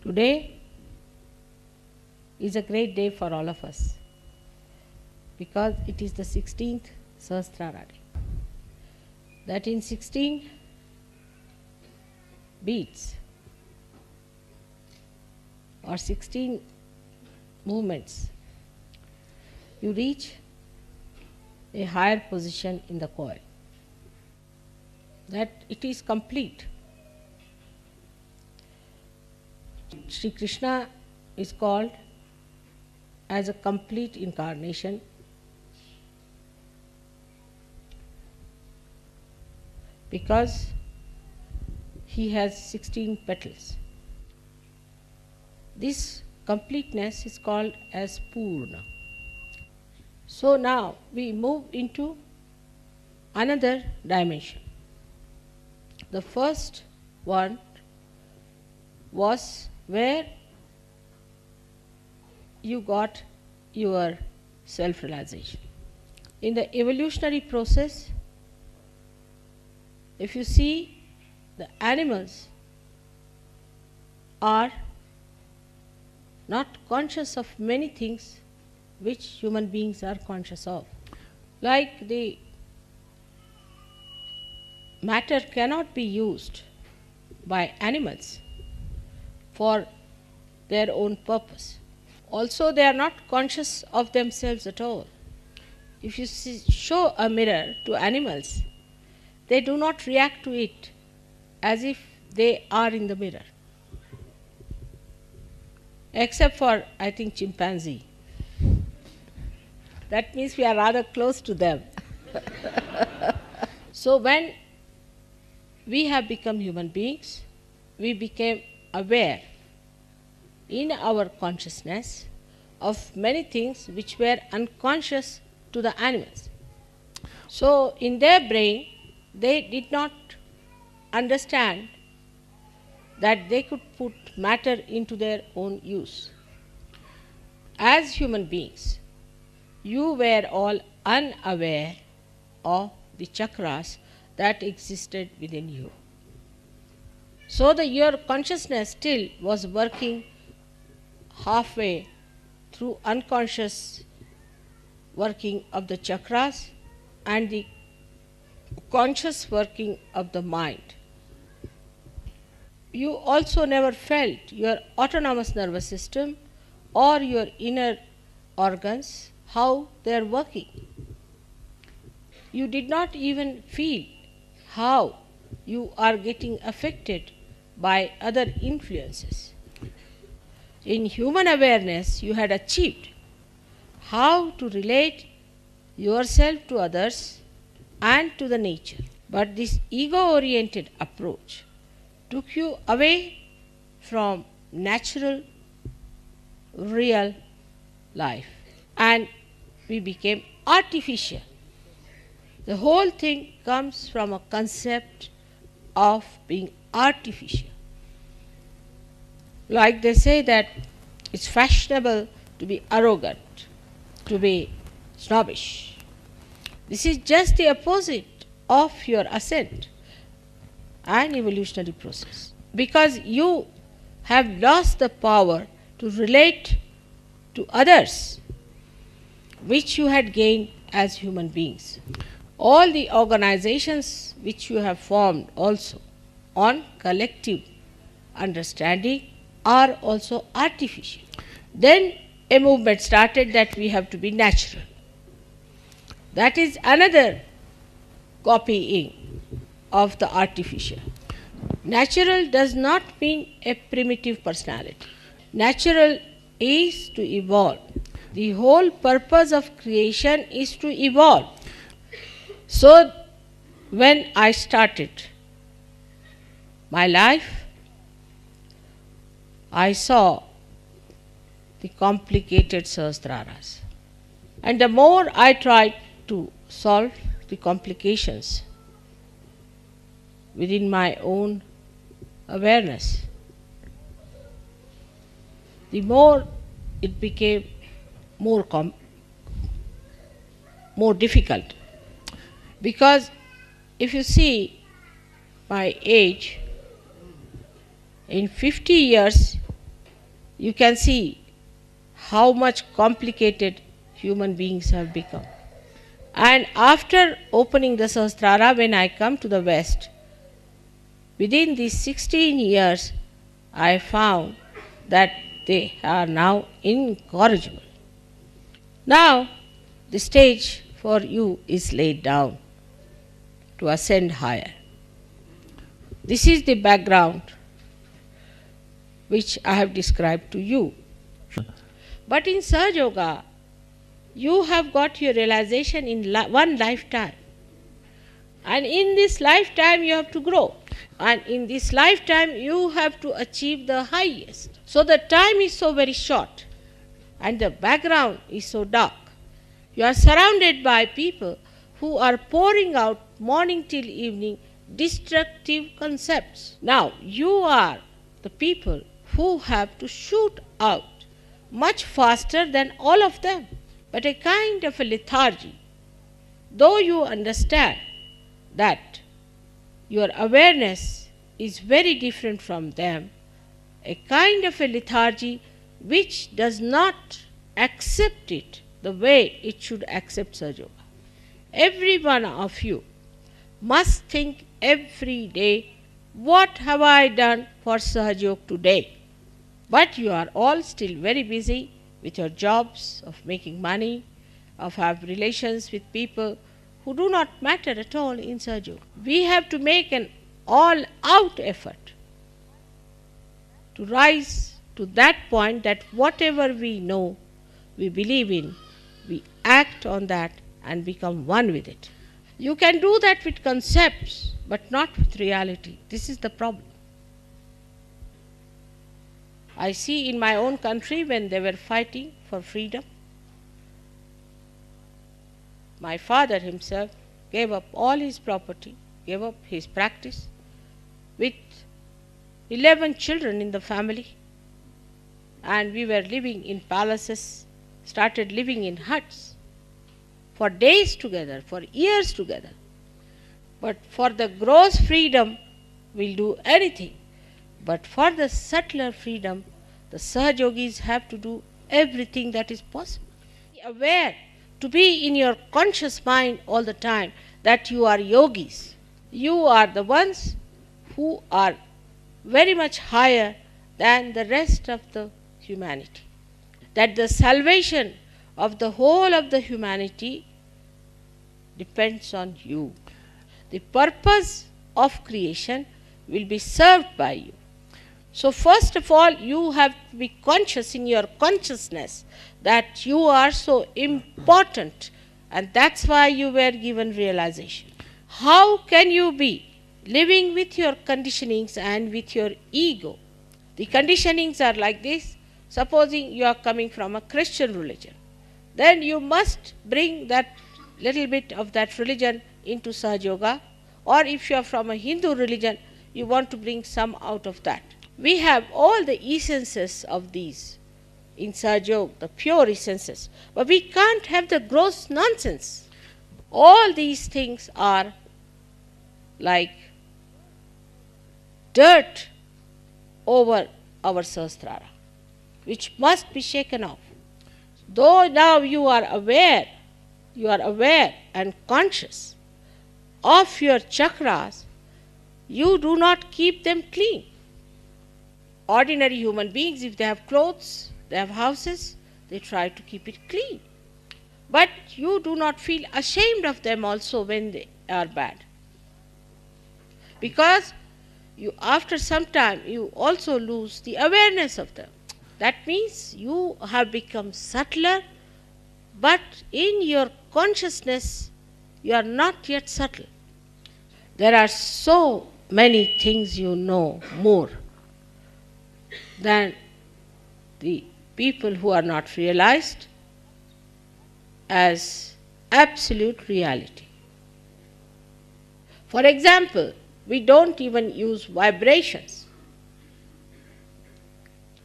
Today is a great day for all of us because it is the 16th Sahasrara day. That in 16 beats or 16 movements you reach a higher position in the coil. That it is complete. Sri Krishna is called as a complete incarnation because he has 16 petals. This completeness is called as Purna. So now we move into another dimension. The first one was where you got your self-realization. In the evolutionary process, if you see, the animals are not conscious of many things which human beings are conscious of. Like the matter cannot be used by animals for their own purpose. Also, they are not conscious of themselves at all. If you show a mirror to animals, they do not react to it as if they are in the mirror. Except for, I think, chimpanzee. That means we are rather close to them. So when we have become human beings, we became aware in our consciousness of many things which were unconscious to the animals. So in their brain, they did not understand that they could put matter into their own use. As human beings, you were all unaware of the chakras that existed within you. So your consciousness still was working halfway through unconscious working of the chakras and the conscious working of the mind. You also never felt your autonomous nervous system or your inner organs, how they are working. You did not even feel how you are getting affected by other influences. In human awareness, you had achieved how to relate yourself to others and to the nature. But this ego-oriented approach took you away from natural, real life, and we became artificial. The whole thing comes from a concept of being artificial. Like they say that it's fashionable to be arrogant, to be snobbish. This is just the opposite of your ascent and evolutionary process, because you have lost the power to relate to others which you had gained as human beings. All the organizations which you have formed also on collective understanding are also artificial. Then a movement started that we have to be natural. That is another copying of the artificial. Natural does not mean a primitive personality. Natural is to evolve. The whole purpose of creation is to evolve. So when I started my life, I saw the complicated Sahasraras. And the more I tried to solve the complications within my own awareness, the more it became more difficult. Because if you see my age, in 50 years you can see how much complicated human beings have become. And after opening the Sahasrara, when I come to the West, within these 16 years, I found that they are now incorrigible. Now, the stage for you is laid down to ascend higher. This is the background which I have described to you. But in Sahaja Yoga, you have got your realization in one lifetime. And in this lifetime you have to grow. And in this lifetime you have to achieve the highest. So the time is so very short and the background is so dark. You are surrounded by people who are pouring out morning till evening destructive concepts. Now you are the people who have to shoot out much faster than all of them. But a kind of a lethargy, though you understand that your awareness is very different from them, a kind of a lethargy which does not accept it the way it should accept Sahaja Yoga. Every one of you must think every day, what have I done for Sahaja Yoga today? But you are all still very busy with your jobs, of making money, of have relations with people who do not matter at all in Sahaja Yoga. We have to make an all-out effort to rise to that point that whatever we know, we believe in, we act on that and become one with it. You can do that with concepts, but not with reality. This is the problem. I see in my own country when they were fighting for freedom, my father himself gave up all his property, gave up his practice with 11 children in the family, and we were living in palaces, started living in huts for days together, for years together. But for the gross freedom, we'll do anything. But for the subtler freedom, the Sahaja Yogis have to do everything that is possible. Be aware, to be in your conscious mind all the time that you are yogis. You are the ones who are very much higher than the rest of the humanity. That the salvation of the whole of the humanity depends on you. The purpose of creation will be served by you. So first of all, you have to be conscious in your consciousness that you are so important, and that's why you were given realization. How can you be living with your conditionings and with your ego? The conditionings are like this. Supposing you are coming from a Christian religion, then you must bring that little bit of that religion into Sahaja Yoga, or if you are from a Hindu religion, you want to bring some out of that. We have all the essences of these in Sahaja Yoga, the pure essences, but we can't have the gross nonsense. All these things are like dirt over our Sahasrara, which must be shaken off. Though now you are aware and conscious of your chakras, you do not keep them clean. Ordinary human beings, if they have clothes, they have houses, they try to keep it clean. But you do not feel ashamed of them also when they are bad. Because you, after some time, you also lose the awareness of them. That means you have become subtler, but in your consciousness, you are not yet subtle. There are so many things you know more than the people who are not realized as absolute reality. For example, we don't even use vibrations.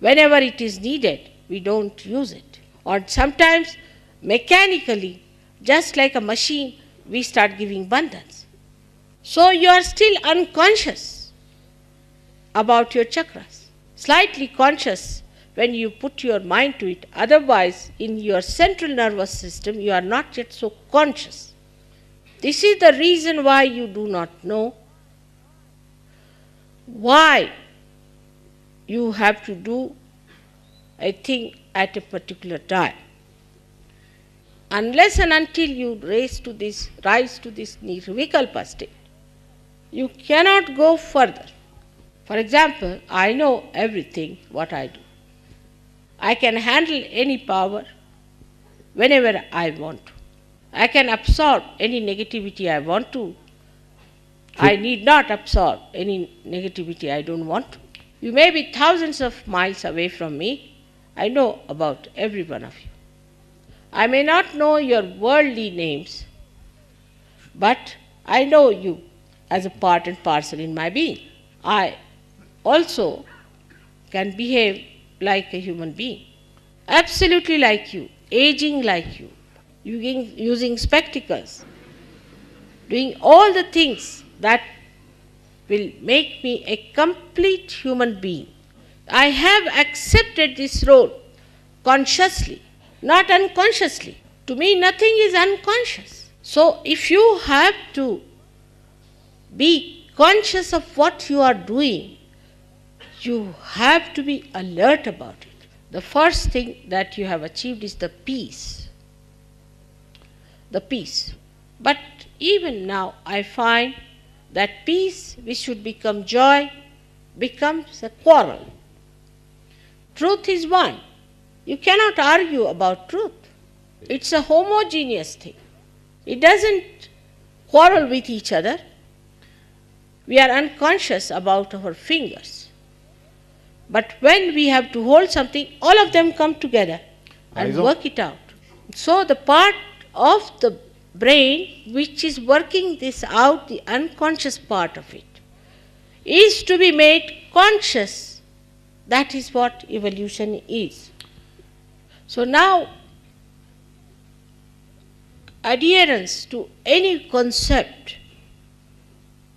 Whenever it is needed, we don't use it. Or sometimes mechanically, just like a machine, we start giving bandhans. So you are still unconscious about your chakras. Slightly conscious when you put your mind to it. Otherwise, in your central nervous system, you are not yet so conscious. This is the reason why you do not know why you have to do a thing at a particular time. Unless and until you rise to this nirvikalpa state, you cannot go further. For example, I know everything what I do. I can handle any power whenever I want to. I can absorb any negativity I want to. I need not absorb any negativity I don't want to. You may be thousands of miles away from me. I know about every one of you. I may not know your worldly names, but I know you as a part and parcel in my being. I also can behave like a human being, absolutely like you, aging like you, using spectacles, doing all the things that will make me a complete human being. I have accepted this role consciously, not unconsciously. To me, nothing is unconscious. So, if you have to be conscious of what you are doing, you have to be alert about it. The first thing that you have achieved is the peace. The peace. But even now, I find that peace, which should become joy, becomes a quarrel. Truth is one. You cannot argue about truth. It's a homogeneous thing. It doesn't quarrel with each other. We are unconscious about our fingers. But when we have to hold something, all of them come together and work it out. So the part of the brain which is working this out, the unconscious part of it, is to be made conscious. That is what evolution is. So now, adherence to any concept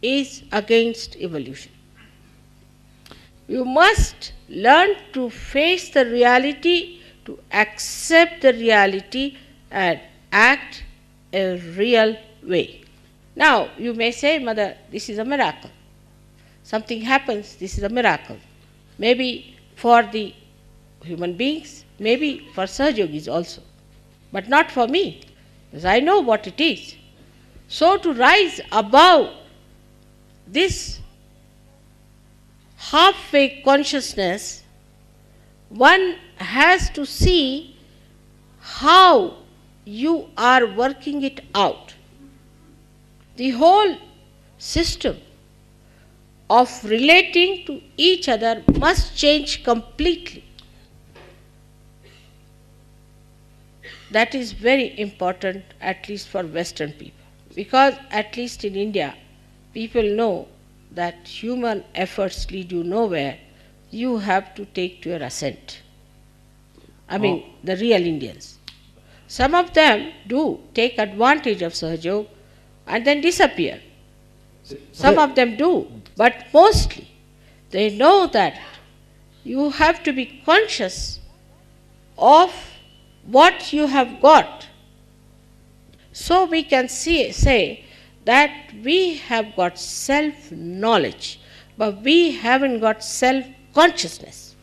is against evolution. You must learn to face the reality, to accept the reality and act a real way. Now, you may say, Mother, this is a miracle. Something happens, this is a miracle. Maybe for the human beings, maybe for Sahajogis also, but not for me, because I know what it is. So to rise above this halfway consciousness, one has to see how you are working it out. The whole system of relating to each other must change completely. That is very important, at least for Western people, because at least in India, people know that human efforts lead you nowhere. You have to take to your ascent. I mean, the real Indians. Some of them do take advantage of Sahajog and then disappear. Some of them do, but mostly they know that you have to be conscious of what you have got. So we can say that we have got self-knowledge, but we haven't got self-consciousness.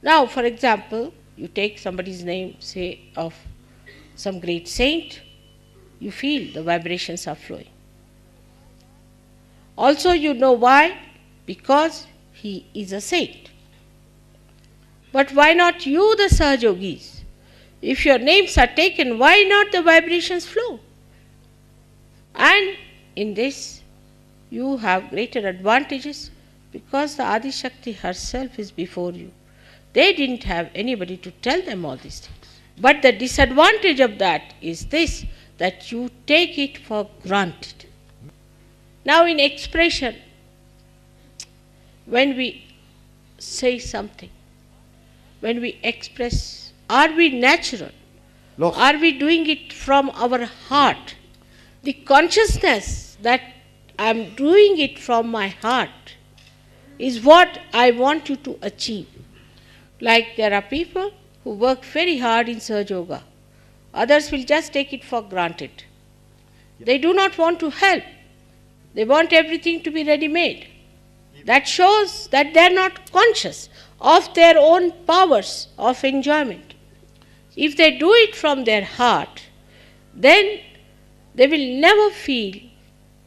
Now, for example, you take somebody's name, say, of some great saint, you feel the vibrations are flowing. Also, you know why? Because he is a saint. But why not you, the Sahajogis? If your names are taken, why not the vibrations flow? And in this, you have greater advantages because the Adi Shakti herself is before you. They didn't have anybody to tell them all these things. But the disadvantage of that is this, that you take it for granted. Now in expression, when we say something, when we express, are we natural? Are we doing it from our heart? The consciousness that I am doing it from my heart is what I want you to achieve. Like there are people who work very hard in Sahaja Yoga. Others will just take it for granted. They do not want to help. They want everything to be ready-made. That shows that they are not conscious of their own powers of enjoyment. If they do it from their heart, then they will never feel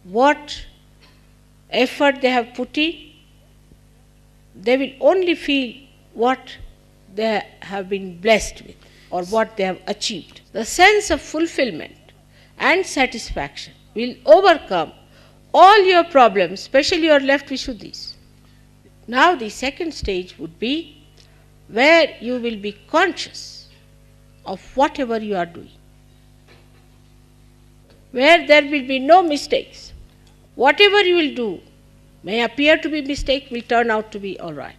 what effort they have put in. They will only feel what they have been blessed with or what they have achieved. The sense of fulfillment and satisfaction will overcome all your problems, especially your left Vishuddhis. Now the second stage would be where you will be conscious of whatever you are doing, where there will be no mistakes. Whatever you will do may appear to be mistake, will turn out to be all right.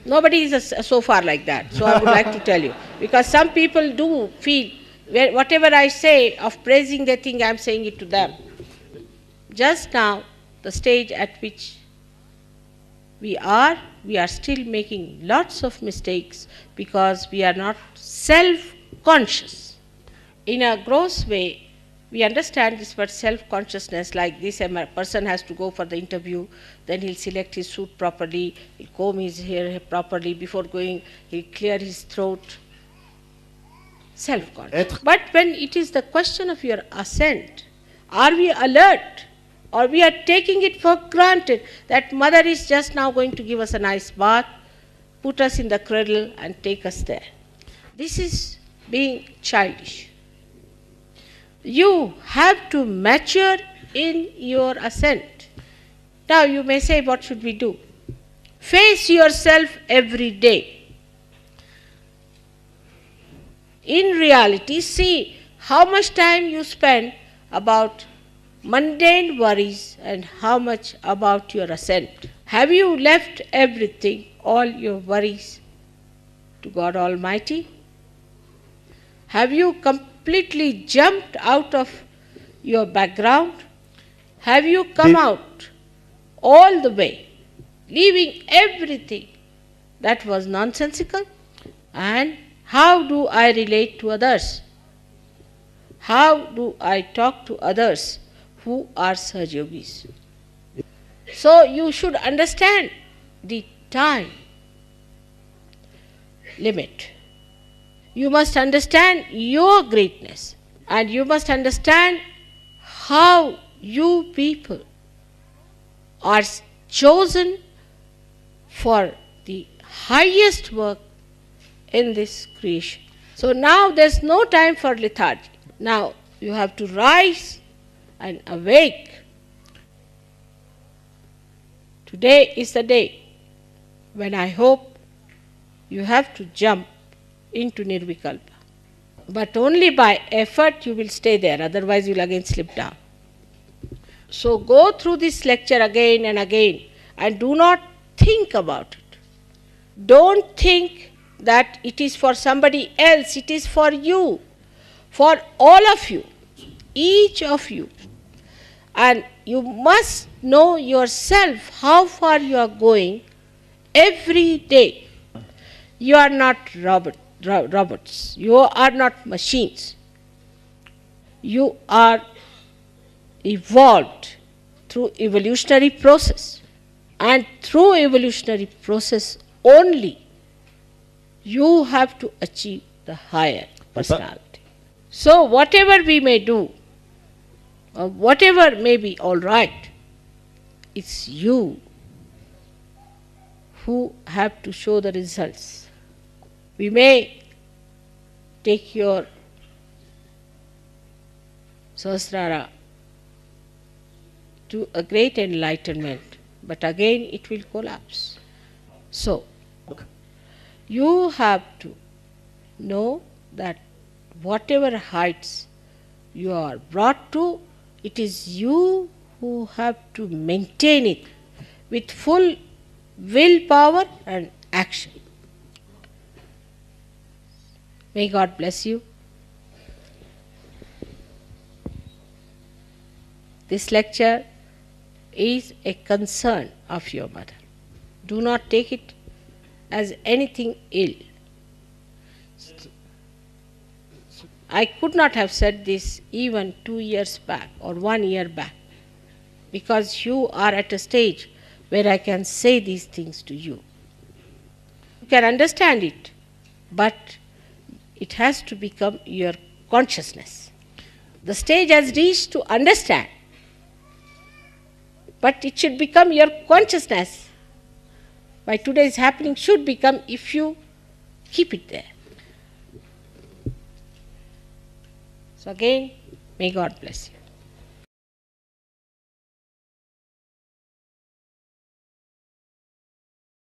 Nobody is so far like that, so I would like to tell you. Because some people do feel, whatever I say of praising, they think I am saying it to them. Just now, the stage at which we are still making lots of mistakes because we are not self-conscious. In a gross way, we understand this word self-consciousness like this: a person has to go for the interview, then he'll select his suit properly, he'll comb his hair properly, before going he'll clear his throat. Self-conscious. But when it is the question of your ascent, are we alert? Or we are taking it for granted that mother is just now going to give us a nice bath, put us in the cradle and take us there. This is being childish. You have to mature in your ascent. Now you may say, what should we do? Face yourself every day. In reality, see how much time you spend about mundane worries and how much about your ascent. Have you left everything, all your worries, to God Almighty? Have you completely jumped out of your background? Have you come out all the way, leaving everything that was nonsensical? And how do I relate to others? How do I talk to others who are Sahaja Yogis? So you should understand the time limit. You must understand your greatness, and you must understand how you people are chosen for the highest work in this creation. So now there's no time for lethargy. Now you have to rise and awake. Today is the day when I hope you have to jump into Nirvikalpa. But only by effort you will stay there, otherwise you will again slip down. So go through this lecture again and again and do not think about it. Don't think that it is for somebody else, it is for you, for all of you, each of you. And you must know yourself how far you are going every day. You are not robots. You are not machines. You are evolved through evolutionary process. And through evolutionary process only you have to achieve the higher personality. So whatever we may do, or whatever may be all right, it's you who have to show the results. We may take your Sahasrara to a great enlightenment, but again it will collapse. So, you have to know that whatever heights you are brought to, it is you who have to maintain it with full willpower and action. May God bless you. This lecture is a concern of your mother. Do not take it as anything ill. I could not have said this even 2 years back or 1 year back, because you are at a stage where I can say these things to you. You can understand it, but it has to become your consciousness. The stage has reached to understand, but it should become your consciousness. By today's happening should become, if you keep it there. So again, may God bless you.